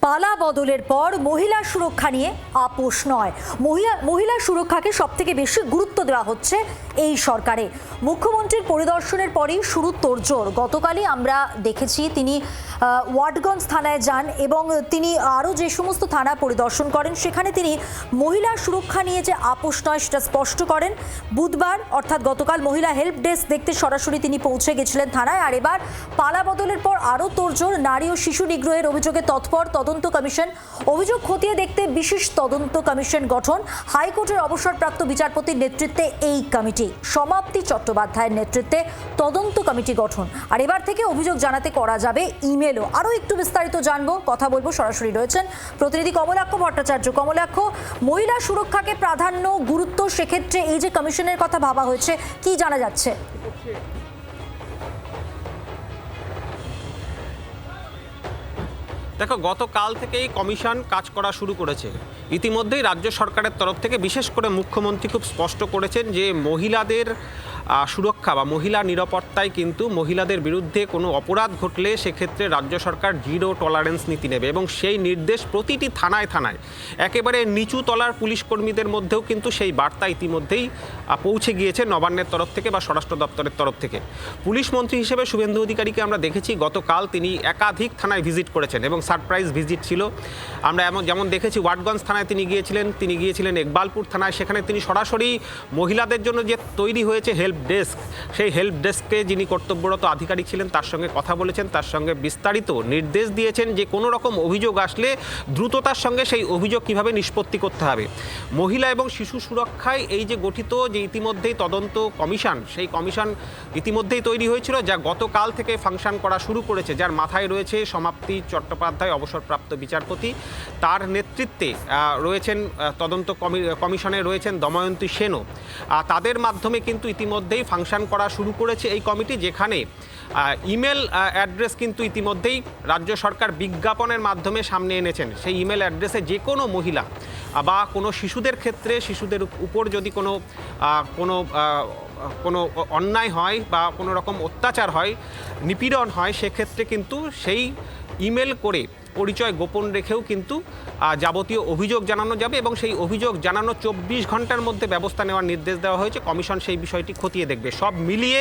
পালা বদলের পর মহিলা সুরক্ষা নিয়ে আপোষ নয়। মহিলা সুরক্ষাকে সবথেকে বেশি গুরুত্ব দেওয়া হচ্ছে এই সরকারে। মুখ্যমন্ত্রীর পরিদর্শনের পরেই শুরু তোড়জোড়। গতকালই আমরা দেখেছি তিনি ওয়াটগঞ্জ থানায় যান এবং তিনি আরও যে সমস্ত থানা পরিদর্শন করেন সেখানে তিনি মহিলা সুরক্ষা নিয়ে যে আপোষ নয় সেটা স্পষ্ট করেন। বুধবার অর্থাৎ গতকাল মহিলা হেল্প ডেস্ক দেখতে সরাসরি তিনি পৌঁছে গেছিলেন থানায়। আর এবার পালা বদলের পর আরও তোড়জোড়। নারী ও শিশু নিগ্রহের অভিযোগে তৎপর তদন্ত কমিশন। অভিযোগ খতিয়ে দেখতে বিশেষ তদন্ত কমিশন গঠন। হাইকোর্টের অবসরপ্রাপ্ত বিচারপতির নেতৃত্বে এই কমিটি। সমাপ্তি চট্টোপাধ্যায়ের নেতৃত্বে তদন্ত কমিটি গঠন। আর এবার থেকে অভিযোগ জানাতে করা যাবে ইমেলও। আরও একটু বিস্তারিত জানবো, কথা বলবো। সরাসরি রয়েছেন প্রতিনিধি কমলাক্ষ ভট্টাচার্য। কমলাক্ষ, মহিলা সুরক্ষাকে প্রাধান্য গুরুত্ব, সেক্ষেত্রে এই যে কমিশনের কথা ভাবা হয়েছে, কি জানা যাচ্ছে? দেখো, গতকাল থেকেই কমিশন কাজ করা শুরু করেছে। ইতিমধ্যেই রাজ্য সরকারের তরফ থেকে বিশেষ করে মুখ্যমন্ত্রী খুব স্পষ্ট করেছেন যে মহিলাদের সুরক্ষা বা মহিলা নিরাপত্তায় কিন্তু মহিলাদের বিরুদ্ধে কোনো অপরাধ ঘটলে সেক্ষেত্রে রাজ্য সরকার জিরো টলারেন্স নীতি নেবে এবং সেই নির্দেশ প্রতিটি থানায় থানায় একেবারে নিচু তলার পুলিশ কর্মীদের মধ্যেও কিন্তু সেই বার্তা ইতিমধ্যেই পৌঁছে গিয়েছে নবান্নের তরফ থেকে বা স্বরাষ্ট্র দপ্তরের তরফ থেকে। পুলিশ মন্ত্রী হিসেবে শুভেন্দু অধিকারীকে আমরা দেখেছি গতকাল তিনি একাধিক থানায় ভিজিট করেছেন এবং সারপ্রাইজ ভিজিট ছিল। আমরা যেমন দেখেছি ওয়াটগঞ্জ থানায় তিনি গিয়েছিলেন ইকবালপুর থানায়। সেখানে তিনি সরাসরি মহিলাদের জন্য যে তৈরি হয়েছে হেল্প ডেস্ক, সেই হেল্প ডেস্কে যিনি কর্তব্যরত আধিকারিক ছিলেন তার সঙ্গে কথা বলেছেন, তার সঙ্গে বিস্তারিত নির্দেশ দিয়েছেন যে কোনো রকম অভিযোগ আসলে দ্রুততার সঙ্গে সেই অভিযোগ কিভাবে নিষ্পত্তি করতে হবে। মহিলা এবং শিশু সুরক্ষায় এই যে গঠিত যে ইতিমধ্যেই তদন্ত কমিশন, সেই কমিশন ইতিমধ্যেই তৈরি হয়েছিল, যা গতকাল থেকে ফাংশন করা শুরু করেছে, যার মাথায় রয়েছে সমাপ্তি চট্টোপাধ্যায় অবসরপ্রাপ্ত বিচারপতি। তার নেতৃত্বে রয়েছেন তদন্ত কমিশনে রয়েছেন দময়ন্তী সেনও। তাদের মাধ্যমে কিন্তু ইতিমধ্যেই ফাংশন করা শুরু করেছে এই কমিটি, যেখানে ইমেল অ্যাড্রেস কিন্তু ইতিমধ্যেই রাজ্য সরকার বিজ্ঞাপনের মাধ্যমে সামনে এনেছেন। সেই ইমেল অ্যাড্রেসে যে কোনো মহিলা বা কোনো শিশুদের ক্ষেত্রে, শিশুদের উপর যদি কোনো অন্যায় হয় বা কোনো রকম অত্যাচার হয়, নিপীড়ন হয়, সেক্ষেত্রে কিন্তু সেই ইমেল করে পরিচয় গোপন রেখেও কিন্তু যাবতীয় অভিযোগ জানানো যাবে এবং সেই অভিযোগ জানানো 24 ঘন্টার মধ্যে ব্যবস্থা নেওয়ার নির্দেশ দেওয়া হয়েছে। কমিশন সেই বিষয়টি খতিয়ে দেখবে। সব মিলিয়ে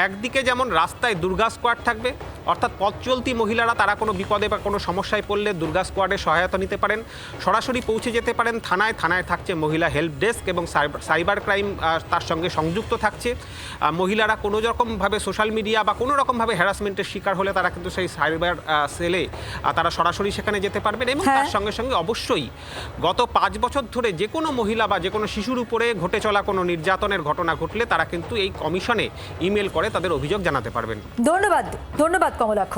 একদিকে যেমন রাস্তায় দুর্গা স্কোয়াড থাকবে, অর্থাৎ পথ চলতি মহিলারা তারা কোনো বিপদে বা কোনো সমস্যায় পড়লে দুর্গা স্কোয়াডের সহায়তা নিতে পারেন, সরাসরি পৌঁছে যেতে পারেন থানায়। থানায় থাকছে মহিলা হেল্প ডেস্ক এবং সাইবার ক্রাইম তার সঙ্গে সংযুক্ত থাকছে। মহিলারা কোনো রকমভাবে সোশ্যাল মিডিয়া বা কোনো রকমভাবে হ্যারাসমেন্টের শিকার হলে তারা কিন্তু সেই সাইবার সেলে তারা সরাসরি সেখানে যেতে পারবেন এবং তার সঙ্গে সঙ্গে অবশ্যই গত 5 বছর ধরে যে কোনো মহিলা বা যে কোনো শিশুর উপরে ঘটে চলা কোনো নির্যাতনের ঘটনা ঘটলে তারা কিন্তু এই কমিশনে ইমেল করে তাদের অভিযোগ জানাতে পারবেন। ধন্যবাদ কমলাক্ষ।